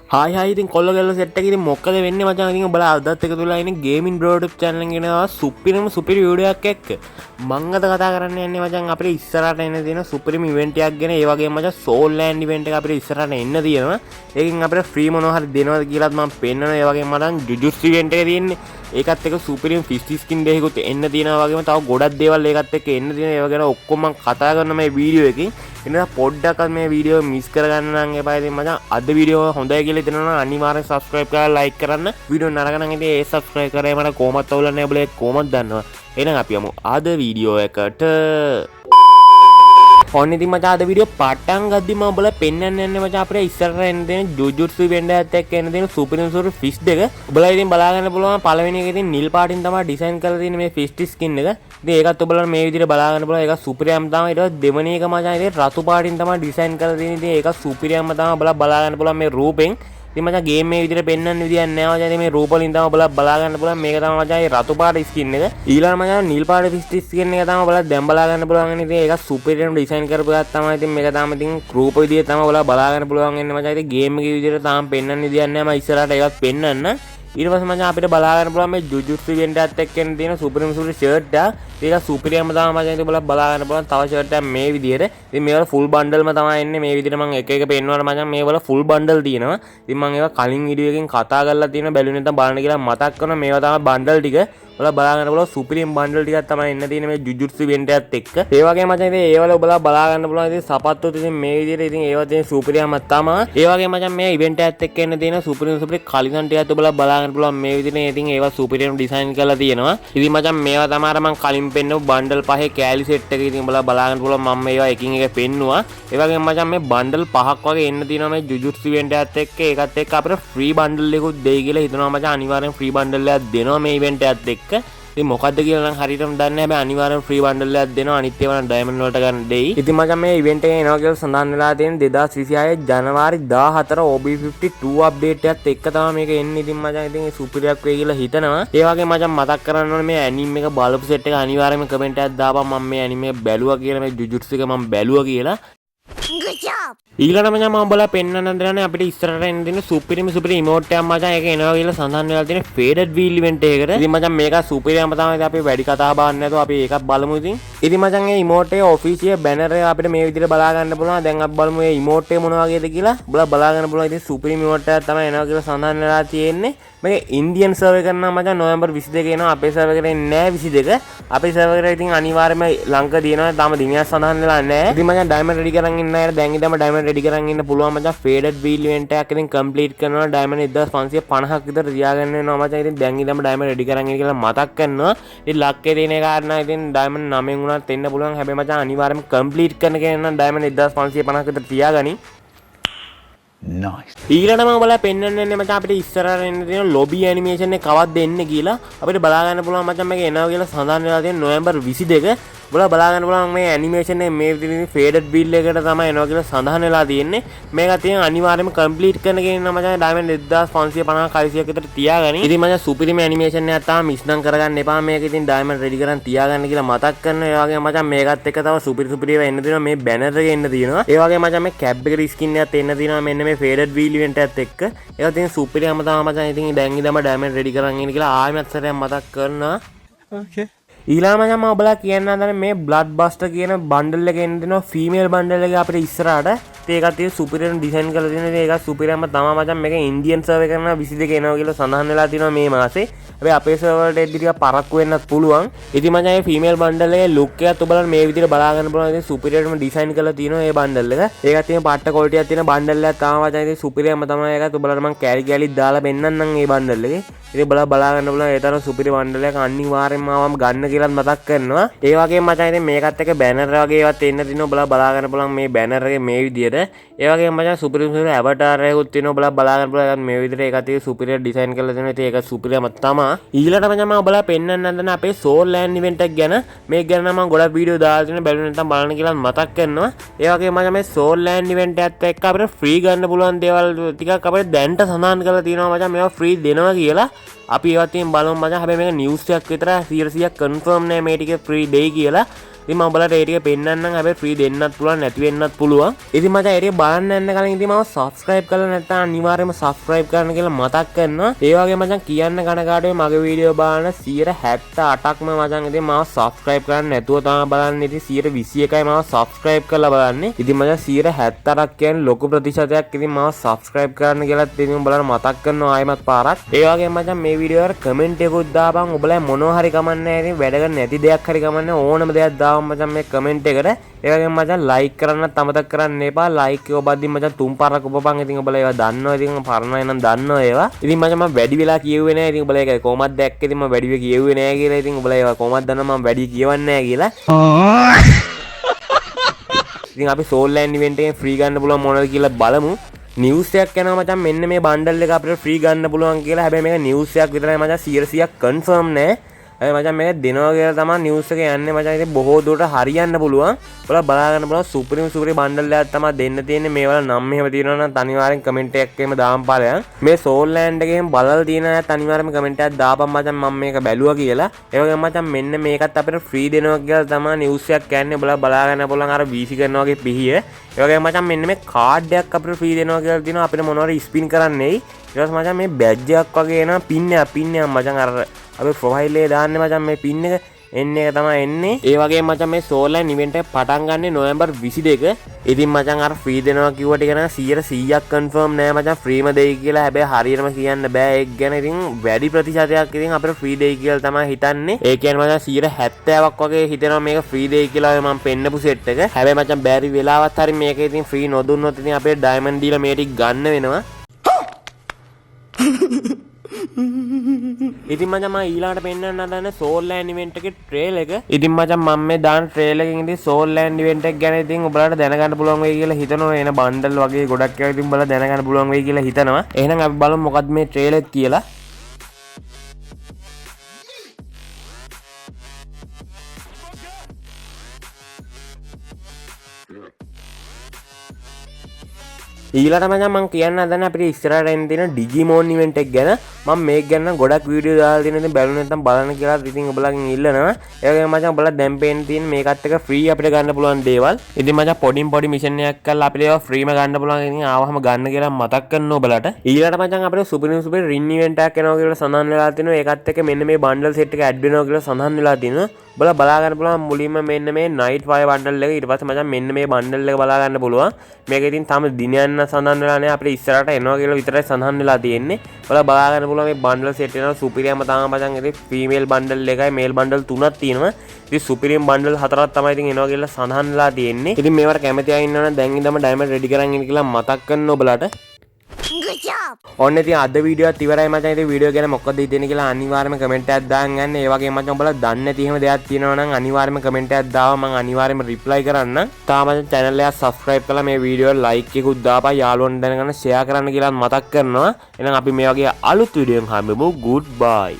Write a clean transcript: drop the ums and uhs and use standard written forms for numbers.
Hi ඉතින් කොල්ල Galle set එකකින් මොකද වෙන්නේ මචං ඉතින් ඔබලා අදත් එක තුලා ඉන්නේ ගේමින් බ්‍රෝ YouTube channel එකෙන් එනවා සුපිරිම සුපිරි වීඩියෝ එකක් එක්ක මම අද කතා කරන්න යන්නේ මචං අපිට ඉස්සරහට එන්න තියෙන සුපිරිම ඉවෙන්ට් එකක් ගැන ඒ වගේම මචං සෝල් ලෑන්ඩ් ඉවෙන්ට් එක අපිට ඉස්සරහට එන්න තියෙනවා ඒකෙන් අපිට ෆ්‍රී මොනවා හරි දෙනවද කියලාත් මම පෙන්නනවා ඒ වගේම මචං ජුජුට්සු ඉවෙන්ට් එක තියෙන්නේ ඒකත් එක්ක සුපිරිම ෆිස් ස්කින් දෙකකුත් එන්න තියෙනවා වගේම තව ගොඩක් දේවල් ඒකත් එක්ක එන්න තියෙනවා ඒව ගැන ඔක්කොම මම කතා කරන මේ වීඩියෝ එකකින් එනවා පොඩ්ඩක් මේ වීඩියෝ මිස් කරගන්න නම් එපා ඉතින් මචං අද වීඩියෝ හොඳයි කියලා හිතනවා නම් අනිවාර්යෙන් subscribe කරලා like කරන්න වීඩියෝ නරක නම් ඉතින් ඒ subscribe කරේ මට කොහොමද අවුලන්නේ ඔබලා කොහොමද දන්නවා එහෙනම් අපි යමු අද වීඩියෝ එකට ඔන්න ඉතින් මචං අද වීඩියෝ පටන් ගද්දිම ඔබලා පෙන්වන්න යන්නේ මචං අපිට ඉස්සරහට එන්න දෙන ජුජුට්සු ඉවෙන්ට් එකත් එක්ක එන්න දෙන සුපිරිම සුපිරි ෆිස් දෙක ඔබලා ඉතින් බලා ගන්න පුළුවන් පළවෙනි එක ඉතින් නිල් පාටින් තමයි ඩිසයින් කරලා තියෙන මේ ෆිස් ස්කින් එක ඉතින් ඒකත් ඔබලා මේ විදිහට බලා ගන්න පුළුවන් ඒක සුපිරියම් තමයි ඊට පස්සේ දෙවෙනි එක මචං ඉතින් රතු පාටින් තමයි ඩිසයින් කරලා තියෙන ඉතින් ඒක සුපිරියම්ම තමයි ඔබලා බලා ගන්න පුළුවන් මේ රූපෙන් ඉතින් මචං ගේම් මේ විදිහට පෙන්වන්න විදියක් නෑ මචං මේ රූප වලින් තමයි ඔබලා බලා ගන්න පුළුවන් මේක තමයි මචං මේ රතු පාට ස්කින් එක ඊළඟ මචං නිල් පාට ෆිස් ස්කින් එක තමයි ඔබලා දැන් බලා ගන්න පුළුවන් ඉතින් ඒක සුපිරියම් ඩිසයින් කරපු එකක් තමයි ඉතින් මේක තමයි ඉතින් රූප විදියට තමයි ඔබලා බලා ගන්න පුළුවන් වෙන්නේ මචං ඉතින් ගේම් එකේ විදියට තාම පෙන්වන්න විදියක් නෑ මම ඉස්සරහට ඒකත් පෙන්වන්න ඊට පස්සේ මචං අපිට බලා ගන්න පුළුවන් මේ ජුජුට්සු ඉවෙන්ට් එකත් එක්ක එන්න තියෙන සුපිරිම සුපිරි ෂර්ට් එක ඒක සුපිරියම්ම තමයි මචං ඉතින් ඔබලා බලා ගන්න පුළුවන් තව ෂර්ට් එකක් මේ විදියට ඉතින් මේවල ෆුල් බන්ඩල්ම තමයි එන්නේ මේ විදියට මම එක එක පෙන්වනවා මචං මේවල ෆුල් බන්ඩල් තියෙනවා ඉතින් මම ඒවා කලින් වීඩියෝ එකකින් කතා කරලා තියෙනවා බැලුවේ නැත්නම් බලන්න කියලා මතක් කරනවා මේවා තමයි බන්ඩල් ටික ඔබලා බලා ගන්න පුළුවන් සුපිරියම් බන්ඩල් ටිකක් තමයි එන්න තියෙන්නේ මේ ජුජුට්සු ඉවෙන්ට් එකත් එක්ක ඒ වගේම මචං ඉතින් ඒවල ඔබලා බලා ගන්න පුළුවන් ඉතින් සපත්තුත් ඉතින් මේ විදියට ඉතින් ඒවා තියෙන සුපිරියම්ම තමයි ඒ වගේම මචං මේ ඉවෙන්ට් එකත් එක්ක එන්න තියෙන සුපිරියම් සුපිරි කලිසන් ටිකත් ඔබලා බලා ගන්න පුළුවන් මේ විදිහට ඉතින් ඒවා සුපිරියම් ඩිසයින් කරලා තියෙනවා ඉතින් මචං මේවා තමයි අර මම කලින් පෙන්නපු බන්ඩල් පහේ කෑලි සෙට් එක ඉතින් ඔබලා බලා ගන්න පුළුවන් මම මේවා එකින් එක පෙන්නුවා ඒ වගේම මචං මේ බන්ඩල් පහක් වගේ එන්න තියෙනවා මේ ජුජුට්සු ඉවෙන්ට් එකත් එක්ක ඒකත් එක්ක අපිට ෆ්‍රී බන්ඩල් එකකුත් දෙයි කියලා හිතනවා මචං අනිවාර්යෙන් ෆ්‍රී බන්ඩල් එකක් දෙනවා මේ ඉවෙන්ට් එකත් එක්ක ඉතින් මොකද්ද කියලා නම් හරියටම දන්නේ නැහැ හැබැයි අනිවාර්යෙන් ෆ්‍රී බන්ඩල් එකක් දෙනවා අනිත් ඒවා නම් ඩයමන්ඩ් වලට ගන්න දෙයි ඉතින් මචං මේ ඉවෙන්ට් එකේ එනවා කියලා සඳහන් වෙලා තියෙන 2026 ජනවාරි 14 OB52 අප්ඩේට් එකත් එක්ක තමයි මේක එන්නේ ඉතින් මචං ඉතින් සුපිරියක් වෙයි කියලා හිතනවා ඒ වගේ මචං මතක් කරන්න ඕනේ මේ ඇනිම් එක බලපු සෙට් එක අනිවාර්යෙන්ම කමෙන්ට් එකක් දාපන් මම මේ ඇනිමේ බැලුවා කියලා මේ ජුජුට්සු එක මම බැලුවා කියලා ඊළඟ මචං මම ඔබලා පෙන්වන්න දෙන්නේ අපිට ඉස්සරහට එන්න දෙන සුපිරිම සුපිරි ඉමෝට් එකක් මචං ඒක එනවා කියලා සඳහන් වෙලා තියෙන ෆේඩඩ් වීල් ඉවෙන්ට් එකකට. ඉතින් මචං මේක සුපිරියම තමයි අපි වැඩි කතා බහක් නැතුව අපි ඒකත් බලමු ඉතින්. ඉතින් මචං මේ ඉමෝට් එකේ ඔෆිෂියල් බැනර් එක අපිට මේ විදිහට බලා ගන්න පුළුවන්. දැන් අපි බලමු මේ ඉමෝට් එක මොන වගේද කියලා. ඔබලා බලා ගන්න පුළුවන් ඉතින් සුපිරිම ඉමෝට් එකක් තමයි එනවා කියලා සඳහන් වෙලා තියෙන්නේ. මේක ඉන්දියන් සර්වර් එක නම් මචං නොවැම්බර් 22 එනවා අපේ සර්වර් එකට එන්නේ නැහැ 22. අපේ සර්වර් එකට ඉතින් අනිවාර්යයෙන්ම ලංක දිනනවා තාම දිනයක් සඳහන් වෙලා නැහැ. ඉතින් මචං ඩයමන්ඩ් රෙඩි කරන් ඉන්න අය දැන් ඉඳන්ම ඩයමන්ඩ් රෙඩි කරන් ඉන්න පුළුවන් මචං ෆේඩඩ් වීල් ඉවෙන්ට් එකක් ඉතින් කම්ප්ලීට් කරනවා ඩයමන්ඩ් 1550ක් විතර තියාගන්න වෙනවා මචං ඉතින් දැන් ඉඳන්ම ඩයමන්ඩ් රෙඩි කරන් ඉන්න කියලා මතක් කරනවා. ඉතින් ලක්කේ තියෙන කාරණා ඉතින් ඩයමන්ඩ් 9 වුණත් එන්න පුළුවන් හැබැයි මචං අනිවාර්යයෙන්ම කම්ප්ලීට් කරන කෙනා නම් ඩයමන්ඩ් 1550ක් විතර තියාගනි. nice ඊළඟටම ඔබලා පෙන්වන්න යන්නේ මචං අපිට ඉස්සරහට එන්න තියෙන ලොබි ඇනිමේෂන් එක කවද්ද එන්නේ කියලා අපිට බලා ගන්න පුළුවන් මචං මේක එනවා කියලා සඳහන් වෙලා තියෙන නොවැම්බර් 22 ඔබලා බලා ගන්න පුළුවන් මේ ඇනිමේෂන් එක මේ විදිහට ෆේඩඩ් බිල් එකකට තමයි එනවා කියලා සඳහන් වෙලා තියෙන්නේ මේක තියෙන අනිවාර්යයෙන්ම කම්ප්ලීට් කරන කෙනා මචං ඩයමන්ඩ් 1550 කයිසියක් විතර තියාගනි ඉතින් මචං සුපිරිම ඇනිමේෂන් එකක් තාම මිස් නම් කරගන්න එපා මේක ඉතින් ඩයමන්ඩ් රෙඩි කරන් තියාගන්න කියලා මතක් කරනවා ඒ වගේම මචං මේකත් එක්ක තව සුපිරි සුපිරි ඒවා එන්න තියෙනවා මේ බැනර් එක එන්න තියෙනවා ඒ වගේම මචං මේ කැප් එකේ ස්කින් එකත් එන්න තියෙනවා මෙන්න මේ ෆේඩඩ් වීල් ඉවෙන්ට් එකත් එක්ක ඒක තියෙන සුපිරියම තමයි මචං ඉතින් දැන් ඉඳන්ම ඩයමන්ඩ් රෙඩි කරන් ඉන්න කියලා ආයෙත් සැරයක් මතක් කරනවා okay ඊළඟ මචං මම ඔබලා කියන්න හදන්නේ මේ බ්ලඩ් බස්ටර් කියන බන්ඩල් එක එන්න දෙනවා ෆීමේල් බන්ඩල් එක අපිට ඉස්සරහට ඒකත් තියෙන සුපිරියම් ඩිසයින් කරලා තියෙනවා ඒක සුපිරියම තමයි මචං මේක ඉන්දියන් සර්වර් කරන 22 එනවා කියලා සඳහන් වෙලා තියෙනවා මේ මාසේ හැබැයි අපේ සර්වර් වලට එද්දි ටිකක් පරක්කු වෙන්නත් පුළුවන් ඉතින් මචං මේ ෆීමේල් බන්ඩල් එකේ ලුක් එකත් ඔබලා මේ විදිහට බලා ගන්න පුළුවන් ඉතින් සුපිරියම්ම ඩිසයින් කරලා තියෙනවා මේ බන්ඩල් එක ඒකත් තියෙන පාට්ට ක්වොලිටියක් තියෙන බන්ඩල් එකක් තමයි මචං ඉතින් සුපිරියම්ම තමයි ඒකත් ඔබලාට මම කැලි කැලි දාලා පෙන්නන්නම් මේ බන්ඩල් එකේ ඉතින් බලා ගන්න පුළුවන් ඒ තරම් සුපිරි බන්ඩල් එකක් අනිවාර්යෙන්ම ආවම ගන්න කියලාත් මතක් කරනවා ඒ වගේම මචං ඉතින් මේකත් එක්ක බැනර් වගේ ඒවත් එන්න තියෙනවා ඔබලා බලා ගන්න පුළුවන් මේ බැනර් එකේ මේ විදිහට ඒ වගේම මචං සුපිරි සුපිරි අවතාර එකකුත් තියෙනවා ඔබලා බලා ගන්න පුළුවන් මේ විදිහට ඒකත් තියෙන සුපිරිය ඩිසයින් කරලා තියෙනවා ඉතින් ඒක සුපිරියම තමයි ඊළඟට මචං මම ඔබලා පෙන්වන්න හදන අපේ සෝල් ලෑන්ඩ් ඉවෙන්ට් එක ගැන මේක ගැන නම් මම ගොඩක් වීඩියෝ දාලා තියෙනවා බැලුවේ නැත්නම් බලන්න කියලා මතක් කරනවා ඒ වගේම මචං මේ සෝල් ලෑන්ඩ් ඉවෙන්ට් එකත් එක්ක අපිට ෆ්‍රී ගන්න පුළුවන් දේවල් ටිකක් අපිට දැන්ට සඳහන් කරලා තියෙනවා මචං මේවා ෆ්‍රී දෙනවා කියලා අපි ඒවත් බලමු මචං හැබැයි මේක නිවුස් එකක් විතරයි 100% කන්ෆර්ම් නෑ මේ ටික ෆ්‍රී දෙයි කියලා ඉතින් මම ඔයාලට ඒ ටික පෙන්නන්නම්. හැබැයි ෆ්‍රී දෙන්නත් පුළුවන් නැති වෙන්නත් පුළුවන්. ඉතින් මචං ඒ ටික බලන්න යන්න කලින් ඉතින් මම subscribe කරලා නැත්නම් අනිවාර්යයෙන්ම subscribe කරන්න කියලා මතක් කරනවා. ඒ වගේ මචං කියන්න කනකාටුවේ මගේ වීඩියෝ බලන 78%ක්ම මචං ඉතින් මම subscribe කරන්න නැතුව තමයි බලන්නේ. ඉතින් 121යි මම subscribe කරලා බලන්නේ. ඉතින් මචං 78ක් කියන්නේ ලොකු ප්‍රතිශතයක්. ඉතින් මම subscribe කරන්න කියලා ඉතින් බලන්න මතක් කරනවා ආයෙමත් පාරක්. ඒ වගේ මචං මේ වීඩියෝ එකට comment එකකුත් දාපන්. ඔබලා මොනවා හරි කමන්නේ නැහැ. ඉතින් වැඩ කරන්න නැති දෙයක් හරි කමන්නේ ඕනම දෙයක් දාපන් මචං මේ comment එකට. ඒ වගේම මචං like කරන්නත් අමතක කරන්න එපා. like එක ඔබද්දි මචං 3 පාරක් ඔබපන්. ඉතින් ඔබලා ඒවා දන්නවා. ඉතින් පරණයි නම් දන්නවා ඒවා. ඉතින් මචං මම වැඩි වෙලා කියෙව්වේ නැහැ. ඉතින් ඔබලා ඒක කොහොමද දැක්කේ? ඉතින් මම වැඩි වෙලා කියෙව්වේ නැහැ කියලා. ඉතින් ඔබලා ඒවා කොහොමද දන්නවා මම වැඩි කියවන්නේ නැහැ කියලා. ඉතින් අපි Soul Land event එකෙන් free ගන්න පුළුවන් මොනවද කියලා බලමු. නිවුස් එකක් යනවා මචං මෙන්න මේ බණ්ඩල් එක අපිට free ගන්න පුළුවන් කියලා. හැබැයි මේක නිවුස් එකක් විතරයි මචං 100%ක් confirm නෑ. හැබැයි මචං මේක දෙනවා කියලා තමයි නිවුස් එක යන්නේ මචං. ඉතින් බොහෝ දුරට හරියන්න පුළුවන්. ඔයාලා බලා ගන්න පුළුවන් සුප්‍රීම බණ්ඩල් එකක් තමයි දෙන්න තියෙන්නේ. මේවල නම් මෙහෙම තියෙනවා නම් අනිවාර්යෙන් කමෙන්ට් එකක් එහෙම දාන්න පාරයන්. මේ Soul Land එකෙන් බලලා තියෙන අයත් අනිවාර්යෙන්ම කමෙන්ට් එකක් දාපන් මචං මම මේක බැලුවා කියලා. ඒ වගේම මචං මෙන්න මේකත් අපිට free දෙනවා කියලා තමයි නිවුස් එකක් කියන්නේ. ඔයාලා බලා ගන්න පුළුවන් අර VC කරනවා වගේ පිහිය. ඒ වගේම මචං මෙන්න මේ කාඩ් එකක් අපිට free දෙනවා කියලා තියෙනවා. අපිට මොනවාරි ස්පින් කරන්නේයි. ඊට පස්සේ මචං මේ බැජ් එකක් වගේ එනවා පින් එකක් මචං අර අපි ප්‍රොෆයිල් එකේ දාන්නේ මචං මේ පින් එක එන්නේ එක තමයි එන්නේ. ඒ වගේම මචං මේ Soul Land event එක පටන් ගන්නේ නොවැම්බර් 22. ඉතින් මචං අර ෆ්‍රී දෙනවා කිව්වට ඒක නම් 100%ක් කන්ෆර්ම් නෑ මචං ෆ්‍රීම දෙයි කියලා. හැබැයි හරියටම කියන්න බෑ ඒක ගැන. ඉතින් වැඩි ප්‍රතිශතයක් ඉතින් අපිට ෆ්‍රී දෙයි කියලා තමයි හිතන්නේ. ඒ කියන්නේ මචං 70%ක් වගේ හිතෙනවා මේක ෆ්‍රී දෙයි කියලා මම පෙන්නපු සෙට් එක. හැබැයි මචං බැරි වෙලාවත් හරි මේක ඉතින් ෆ්‍රී නොදුන්නොත් ඉතින් අපේ ඩයමන්ඩ් දීලා මේ ටික ගන්න වෙනවා. ඉතින් මචං මම ඊළඟට පෙන්නන්න හදන Soul Land event එකේ trail එක. ඉතින් මචං මම මේ දාන trail එකෙන් ඉතින් Soul Land event එක ගැන ඉතින් ඔයාලට දැනගන්න පුළුවන් වෙයි කියලා හිතනවා. එන බණ්ඩල් වගේ ගොඩක් ඒවා ඉතින් බලලා දැනගන්න පුළුවන් වෙයි කියලා හිතනවා. එහෙනම් අපි බලමු මොකද්ද මේ trail එක කියලා. ඊළඟට මම කියන්න හදන්නේ අපිට ඉස්සරහට එන්න තියෙන Digimon event එක ගැන. මම මේක ගැන ගොඩක් වීඩියෝ දාලා තියෙනවා. ඉතින් බැලුවේ නැත්නම් බලන්න කියලා ඉතින් ඔයගලගෙන් ඉල්ලනවා. ඒ වගේම මචං ඔයාලා දැන් පේන්න තියෙන මේකත් එක ෆ්‍රී අපිට ගන්න පුළුවන් දේවල්. ඉතින් මචං පොඩි මිෂන් එකක් කරලා අපිට ඒවා ෆ්‍රීම ගන්න පුළුවන්. ඉතින් ආවහම ගන්න කියලා මතක් කරනවා ඔයාලට. ඊළඟට මචං අපිට සුපර් රින් event එකක් එනවා කියලා සඳහන් වෙලා තිනවා. ඒකත් එක්ක මෙන්න මේ බණ්ඩල් සෙට් එක ඇඩ් වෙනවා කියලා සඳහන් වෙලා තිනවා. බලා ගන්න පුළුවන් මුලින්ම මෙන්න මේ Night Fire බණ්ඩල් එක. ඊට පස්සේ මචං මෙන්න මේ බණ්ඩල් එක බලා ගන්න පුළුවන්. මේක ඉතින් තාම දිනයන් සඳහන් වෙලා නැහැ. අපිට ඉස්සරහට එනවා කියලා විතරයි සඳහන් වෙලා තියෙන්නේ. බලා ගන්න පුළුවන් මේ බණ්ඩල් සෙට් එනවා. සුපිරියම තමයි මචං. ඉතින් ෆීමේල් බණ්ඩල් එකයි මේල් බණ්ඩල් තුනක් තියෙනවා. ඉතින් සුපිරියම් බණ්ඩල් හතරක් තමයි ඉතින් එනවා කියලා සඳහන් වෙලා තියෙන්නේ. ඉතින් මේවට කැමති අය ඉන්නවනම් දැන් ඉඳන්ම ඩයමන්ඩ් රෙඩි කරන් ඉන්න කියලා මතක් කරන්න ඔබලාට. Good job. ඔන්න ඉතින් අද වීඩියෝ එකත් ඉවරයි මචං. ඉතින් වීඩියෝ ගැන මොකද හිතෙන්නේ කියලා අනිවාර්යයෙන්ම කමෙන්ට් එකක් දාන්න යන්න. ඒ වගේම මචං ඔයාලා දන්නේ නැති එහෙම දෙයක් තියෙනවා නම් අනිවාර්යයෙන්ම කමෙන්ට් එකක් දාව මම අනිවාර්යයෙන්ම රිප්ලයි කරන්න. තාම මචං channel එක subscribe කරලා මේ වීඩියෝ එක like එකකුත් දාපන්. යාළුවන්ට දැනගන්න share කරන්න කියලා මතක් කරනවා. එහෙනම් අපි මේ වගේ අලුත් වීඩියෝ එකක් හම්බෙමු. Goodbye.